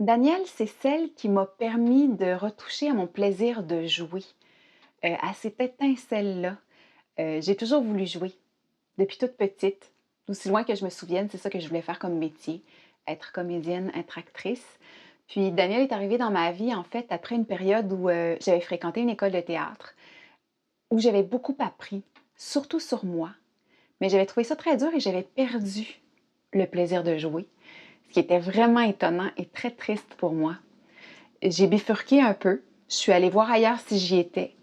Danielle, c'est celle qui m'a permis de retoucher à mon plaisir de jouer, à cette étincelle-là. J'ai toujours voulu jouer, depuis toute petite. D'aussi loin que je me souvienne, c'est ça que je voulais faire comme métier, être comédienne, être actrice. Puis Danielle est arrivée dans ma vie, en fait, après une période où j'avais fréquenté une école de théâtre, où j'avais beaucoup appris, surtout sur moi. Mais j'avais trouvé ça très dur et j'avais perdu le plaisir de jouer, ce qui était vraiment étonnant et très triste pour moi. J'ai bifurqué un peu. Je suis allée voir ailleurs si j'y étais.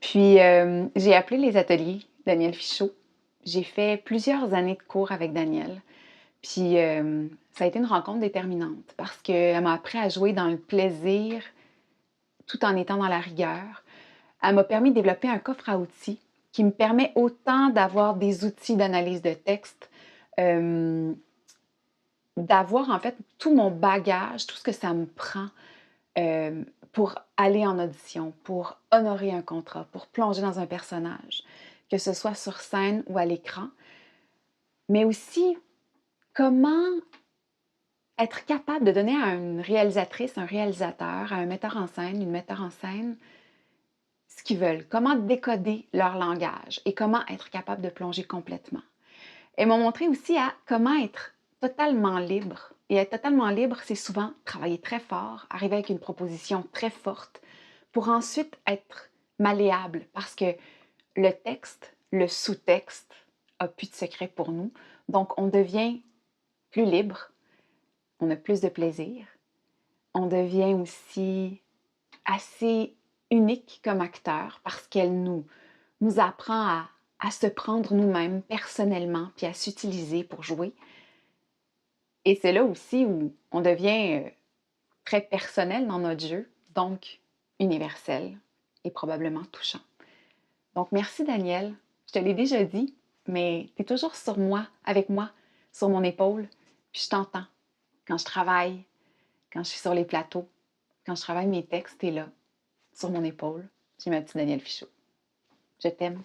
Puis, j'ai appelé les ateliers Daniel Fichot. J'ai fait plusieurs années de cours avec Daniel. Puis, ça a été une rencontre déterminante parce qu'elle m'a appris à jouer dans le plaisir tout en étant dans la rigueur. Elle m'a permis de développer un coffre à outils qui me permet autant d'avoir des outils d'analyse de texte, euh, d'avoir en fait tout mon bagage, tout ce que ça me prend pour aller en audition, pour honorer un contrat, pour plonger dans un personnage, que ce soit sur scène ou à l'écran, mais aussi comment être capable de donner à une réalisatrice, un réalisateur, à un metteur en scène, une metteur en scène, ce qu'ils veulent, comment décoder leur langage et comment être capable de plonger complètement. Elles m'ont montré aussi à comment être totalement libre. Et être totalement libre, c'est souvent travailler très fort, arriver avec une proposition très forte, pour ensuite être malléable, parce que le texte, le sous-texte, a plus de secret pour nous. Donc, on devient plus libre, on a plus de plaisir, on devient aussi assez unique comme acteur parce qu'elle nous apprend à se prendre nous-mêmes personnellement, puis à s'utiliser pour jouer. Et c'est là aussi où on devient très personnel dans notre jeu, donc universel et probablement touchant. Donc merci Daniel, je te l'ai déjà dit, mais tu es toujours sur moi, avec moi, sur mon épaule, puis je t'entends. Quand je travaille, quand je suis sur les plateaux, quand je travaille mes textes, tu es là, sur mon épaule. J'ai ma petite Danielle Fichot. Je t'aime.